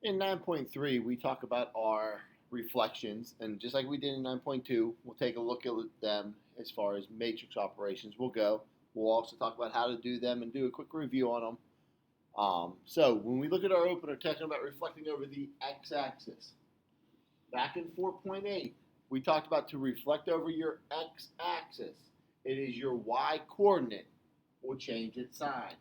In 9.3, we talk about our reflections, and just like we did in 9.2, we'll take a look at them as far as matrix operations will go. We'll also talk about how to do them and do a quick review on them. So when we look at our opener, talking about reflecting over the x-axis, back in 4.8, we talked about to reflect over your x-axis. It is your y-coordinate will change its sign.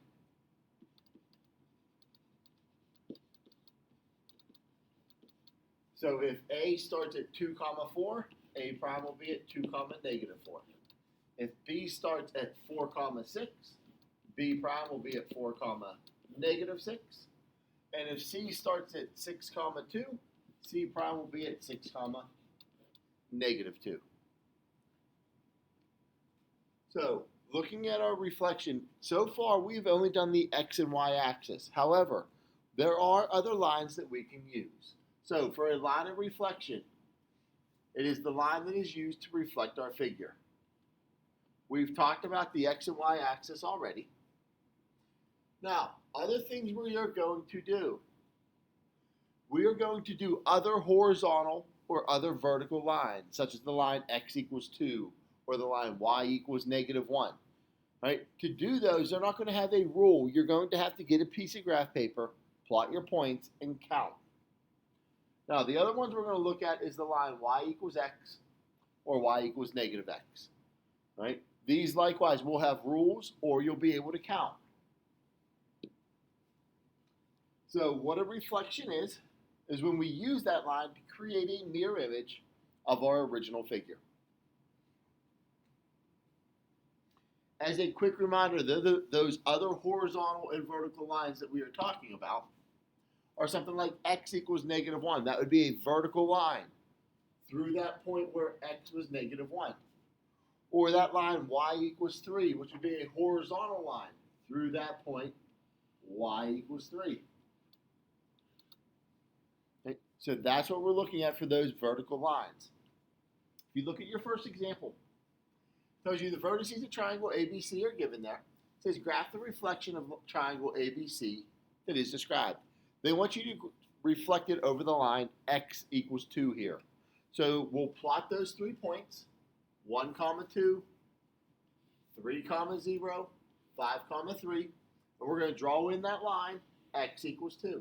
So if A starts at 2 comma 4, A prime will be at 2 comma negative 4. If B starts at 4 comma 6, B prime will be at 4 comma negative 6. And if C starts at 6 comma 2, C prime will be at 6 comma negative 2. So looking at our reflection, so far we've only done the x and y axis. However, there are other lines that we can use. So for a line of reflection, it is the line that is used to reflect our figure. We've talked about the x and y axis already. Now, other things we are going to do. We are going to do other horizontal or other vertical lines, such as the line x equals 2 or the line y equals negative 1. Right? To do those, they're not going to have a rule. You're going to have to get a piece of graph paper, plot your points, and count. Now, the other ones we're going to look at is the line y equals x or y equals negative x. Right? These, likewise, will have rules or you'll be able to count. So what a reflection is when we use that line to create a mirror image of our original figure. As a quick reminder, those other horizontal and vertical lines that we are talking about are something like x equals negative 1. That would be a vertical line through that point where x was negative 1. Or that line y equals 3, which would be a horizontal line through that point y equals 3. Okay? So that's what we're looking at for those vertical lines. If you look at your first example, it tells you the vertices of triangle ABC are given there. It says graph the reflection of triangle ABC that is described. They want you to reflect it over the line x equals 2 here. So we'll plot those 3 points, 1 comma 2, 3 comma 0, 5 comma 3, and we're going to draw in that line x equals 2.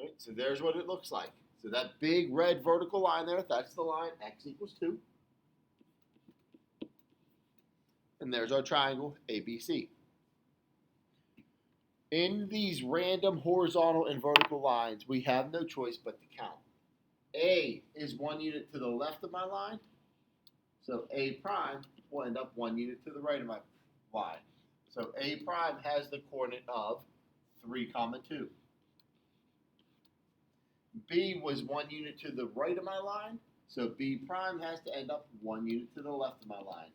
Okay, so there's what it looks like. So that big red vertical line there, that's the line x equals 2. And there's our triangle ABC. In these random horizontal and vertical lines, we have no choice but to count. A is 1 unit to the left of my line, so A prime will end up 1 unit to the right of my line. So A prime has the coordinate of 3 comma 2. B was 1 unit to the right of my line, so B prime has to end up 1 unit to the left of my line.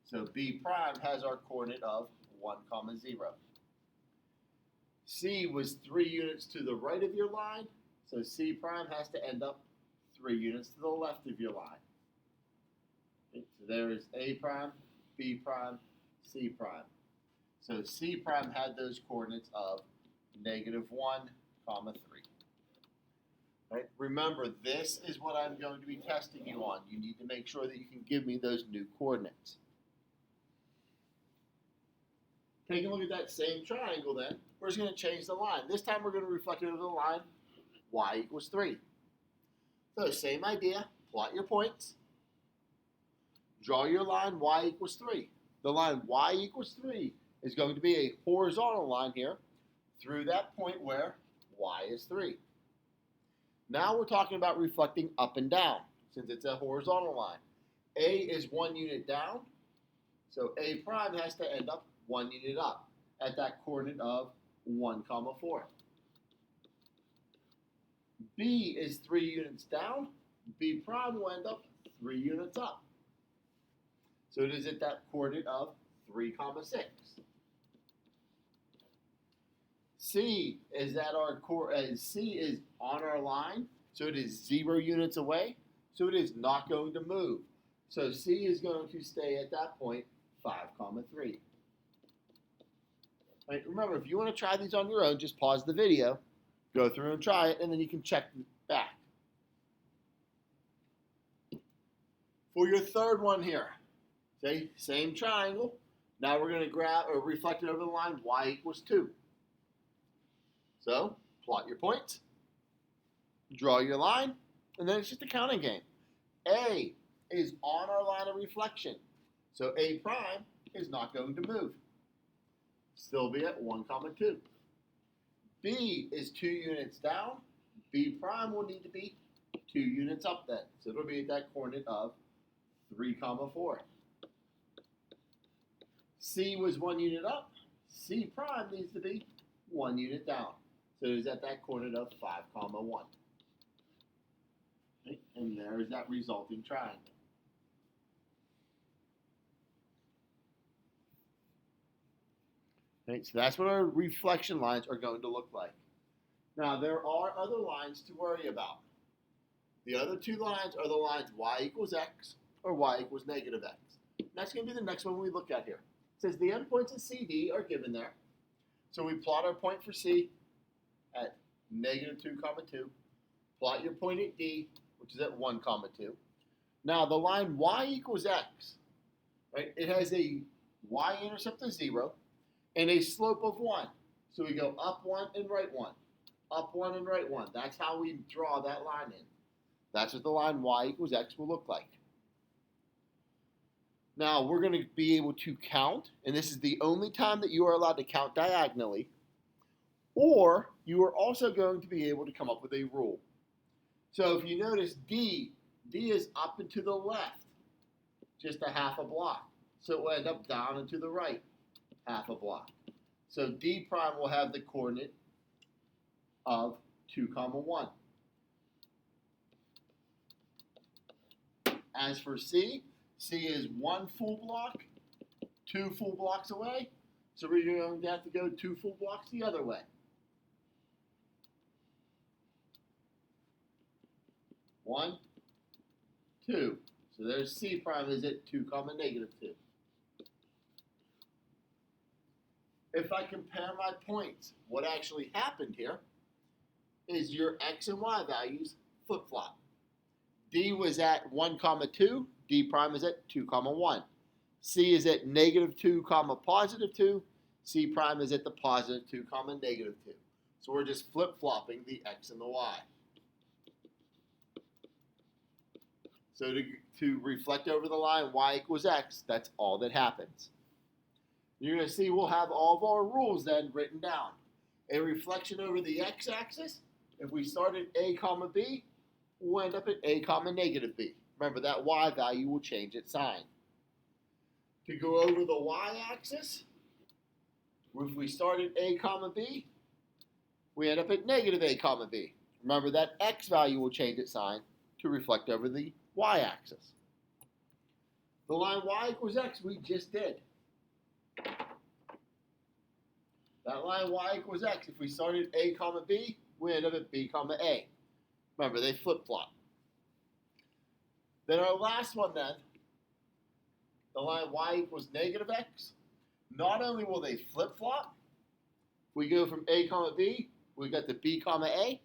So B prime has our coordinate of 1 comma 0. C was 3 units to the right of your line, so C prime has to end up 3 units to the left of your line. Okay, so there is A prime, B prime, C prime. So C prime had those coordinates of negative 1 comma 3. Right? Remember, this is what I'm going to be testing you on. You need to make sure that you can give me those new coordinates. Taking a look at that same triangle then, we're just going to change the line. This time we're going to reflect it over the line y equals 3. So same idea, plot your points, draw your line y equals 3. The line y equals 3 is going to be a horizontal line here through that point where y is 3. Now we're talking about reflecting up and down since it's a horizontal line. A is 1 unit down, so A prime has to end up 1 unit up at that coordinate of 1 comma 4. B is 3 units down. B prime will end up 3 units up. So it is at that coordinate of 3 comma 6. C is at our C is on our line, so it is 0 units away, so it is not going to move. So C is going to stay at that point 5 comma 3. Right? Remember, if you want to try these on your own, just pause the video, go through and try it, and then you can check back. For your third one here, okay, same triangle. Now we're going to grab or reflect it over the line y equals 2. So plot your points, draw your line, and then it's just a counting game. A is on our line of reflection, so A prime is not going to move. Still be at 1, 2. B is 2 units down. B prime will need to be 2 units up then. So it'll be at that coordinate of 3, 4. C was 1 unit up. C prime needs to be 1 unit down. So it's at that coordinate of 5, 1. Okay, and there's that resulting triangle. Okay, so that's what our reflection lines are going to look like. Now, there are other lines to worry about. The other 2 lines are the lines y equals x or y equals negative x. And that's going to be the next one we look at here. It says the endpoints of CD are given there. So we plot our point for C at negative 2, 2. Plot your point at D, which is at 1, 2. Now, the line y equals x, right? It has a y-intercept of 0 and a slope of 1. So we go up 1 and right 1. Up 1 and right 1. That's how we draw that line in. That's what the line y equals x will look like. Now, we're going to be able to count, and this is the only time that you are allowed to count diagonally, or you are also going to be able to come up with a rule. So if you notice D is up and to the left, just a half a block. So it will end up down and to the right, half a block. So D prime will have the coordinate of 2, 1. As for C is 1 full block, 2 full blocks away. So we're going to have to go 2 full blocks the other way. 1, 2. So there's C prime is at 2, negative 2. If I compare my points, what actually happened here is your x and y values flip-flop. D was at 1, 2. D prime is at 2, 1. C is at negative 2, positive 2. C prime is at the positive 2, negative 2. So we're just flip-flopping the x and the y. So to reflect over the line y equals x, that's all that happens. You're going to see we'll have all of our rules then written down. A reflection over the x-axis, if we start at a, b, we'll end up at a, negative b. Remember, that y value will change its sign. To go over the y-axis, if we start at a, b, we end up at negative a, b. Remember, that x value will change its sign to reflect over the y-axis. The line y equals x we just did. That line y equals x, if we started a, b, we end up at b, a. Remember, they flip-flop. Then our last one then, the line y equals negative x. Not only will they flip-flop, we go from a, b, we got the b, a,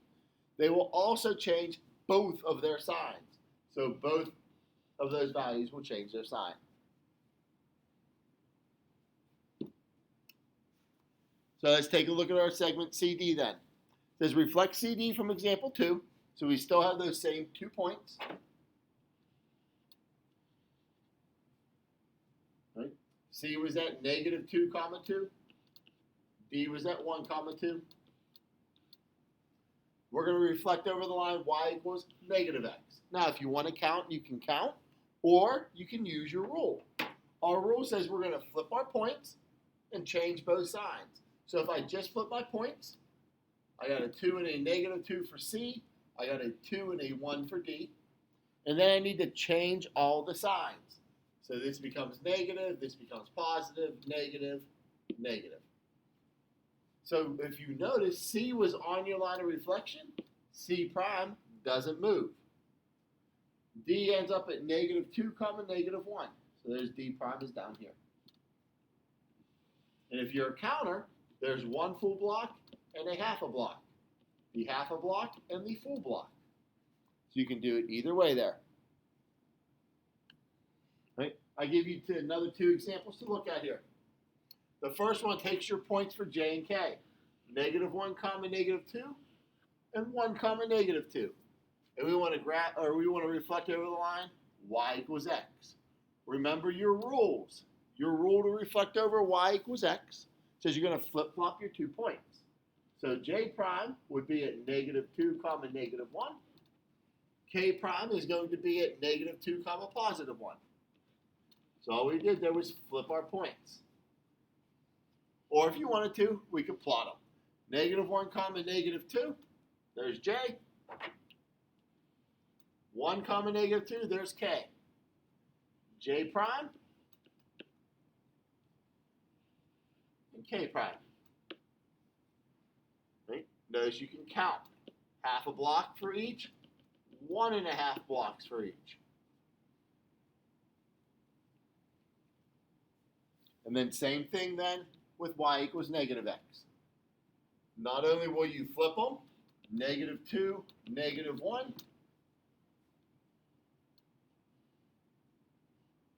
they will also change both of their signs. So both of those values will change their sign. So let's take a look at our segment CD then. It says reflect CD from example 2. So we still have those same 2 points. Right? C was at negative 2, 2. D was at 1, 2. We're going to reflect over the line y equals negative x. Now, if you want to count, you can count, or you can use your rule. Our rule says we're going to flip our points and change both signs. So if I just flip my points, I got a 2 and a negative 2 for C. I got a 2 and a 1 for D. And then I need to change all the signs. So this becomes negative, this becomes positive, negative, negative. So if you notice, C was on your line of reflection. C prime doesn't move. D ends up at negative 2, negative 1. So there's D prime is down here. And if you're a counter, There's one full block and a half a block. The half a block and the full block. So you can do it either way there. Right? I give you another two examples to look at here. The first one takes your points for J and K. -1 comma -2 and 1 comma -2. And we want to reflect over the line y equals x. Remember your rules. Your rule to reflect over y equals x says you're going to flip-flop your 2 points. So J prime would be at -2 comma -1. K prime is going to be at -2 comma +1. So all we did there was flip our points. Or if you wanted to, we could plot them. -1 comma -2, there's J. 1 comma -2, there's K. J prime and K prime. Right? Notice you can count half a block for each, 1.5 blocks for each. And then same thing then with y equals -x. Not only will you flip them, -2, -1,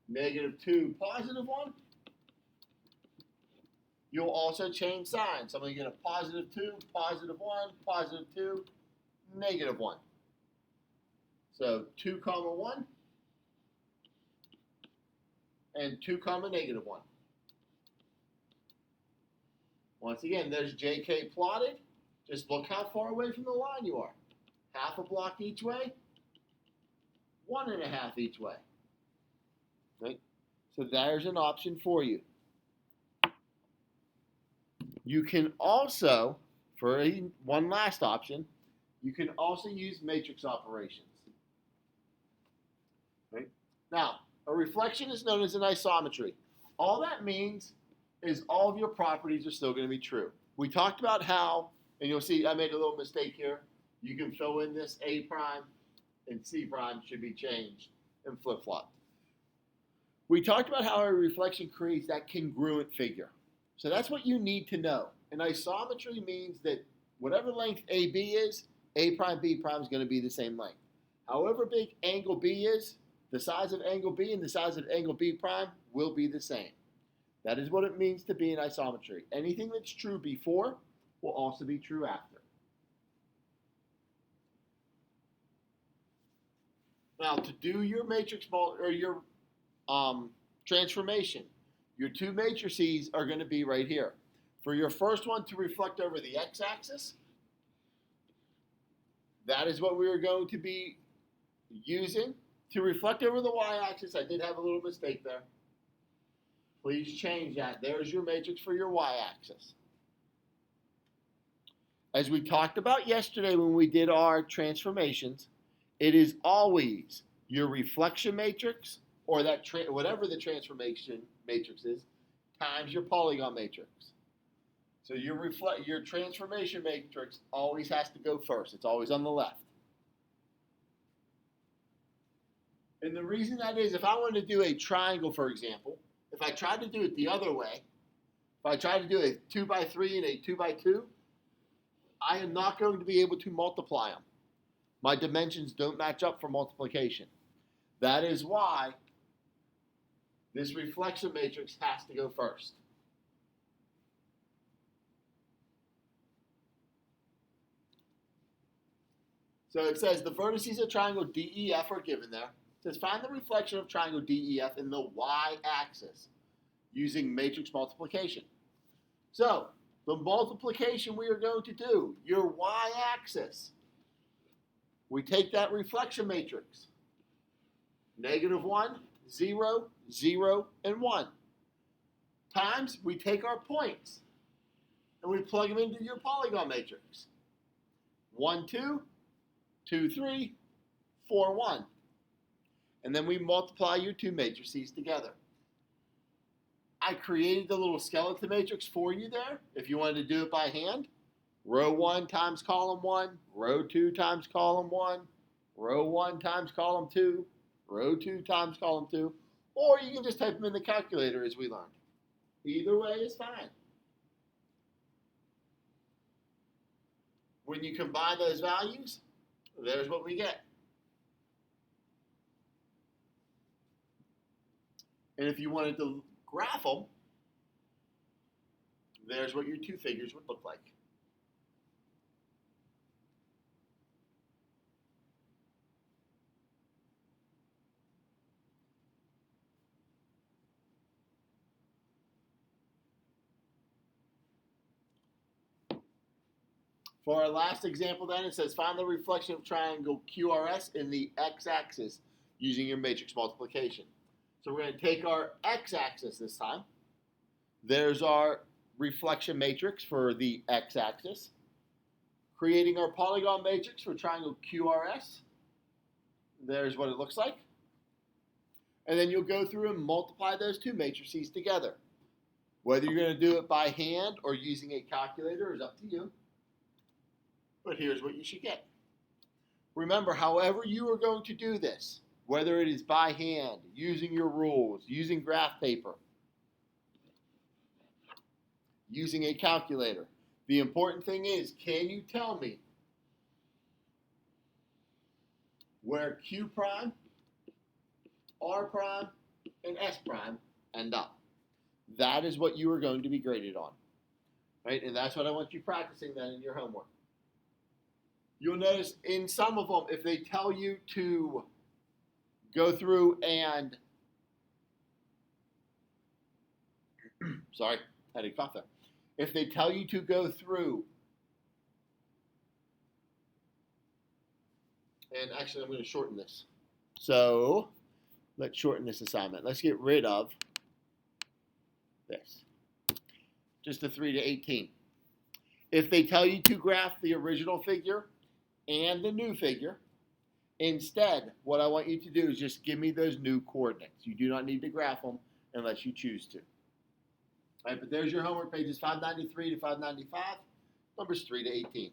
-2, +1, you'll also change signs. So I'm going to get a +2, +1, +2, -1. So 2 comma 1 and 2 comma -1. Once again, there's JK plotted. Just look how far away from the line you are. Half a block each way, 1.5 each way. Right? So there's an option for you. You can also, for one last option, you can also use matrix operations. Right? Now, a reflection is known as an isometry. All that means is all of your properties are still going to be true. We talked about how, and you'll see I made a little mistake here. You can fill in this A prime and C prime should be changed and flip-flopped. We talked about how a reflection creates that congruent figure. So that's what you need to know. An isometry means that whatever length AB is, A prime, B prime is going to be the same length. However big angle B is, the size of angle B and the size of angle B prime will be the same. That is what it means to be an isometry. Anything that's true before will also be true after. Now, to do your matrix or your transformation, your two matrices are going to be right here. For your first one to reflect over the x-axis, that is what we are going to be using. To reflect over the y-axis, I did have a little mistake there. Please change that. There's your matrix for your y-axis. As we talked about yesterday when we did our transformations, it is always your reflection matrix or that whatever the transformation matrix is times your polygon matrix. So your transformation matrix always has to go first. It's always on the left. And the reason that is, if I wanted to do a triangle, for example, if I tried to do it the other way, if I tried to do a 2x3 and a 2x2, I am not going to be able to multiply them. My dimensions don't match up for multiplication. That is why this reflection matrix has to go first. So it says the vertices of triangle DEF are given there. It says find the reflection of triangle DEF in the y-axis using matrix multiplication. So the multiplication we are going to do, your y-axis, we take that reflection matrix, -1, 0, 0, and 1. Times, we take our points, and we plug them into your polygon matrix. 1, 2, 2, 3, 4, 1. And then we multiply your two matrices together. I created the little skeleton matrix for you there, if you wanted to do it by hand. Row 1 times column 1, row 2 times column 1, row 1 times column 2, row 2 times column 2, or you can just type them in the calculator as we learned. Either way is fine. when you combine those values, there's what we get. And if you wanted to graph them, there's what your two figures would look like. For our last example then, it says find the reflection of triangle QRS in the x-axis using your matrix multiplication. So we're going to take our x-axis this time. There's our reflection matrix for the x-axis. Creating our polygon matrix for triangle QRS. There's what it looks like. And then you'll go through and multiply those two matrices together. Whether you're going to do it by hand or using a calculator is up to you. But here's what you should get. Remember, however you are going to do this, whether it is by hand, using your rules, using graph paper, using a calculator, the important thing is, can you tell me where Q prime, R prime, and S prime end up? That is what you are going to be graded on. Right? And that's what I want you practicing then in your homework. You'll notice in some of them, if they tell you to go through and, sorry, I had a cough there. If they tell you to go through, and actually I'm going to shorten this. So let's shorten this assignment. Let's get rid of this. Just the 3 to 18. If they tell you to graph the original figure and the new figure, instead, what I want you to do is just give me those new coordinates. You do not need to graph them unless you choose to. All right, but there's your homework, pages 593 to 595, numbers 3 to 18.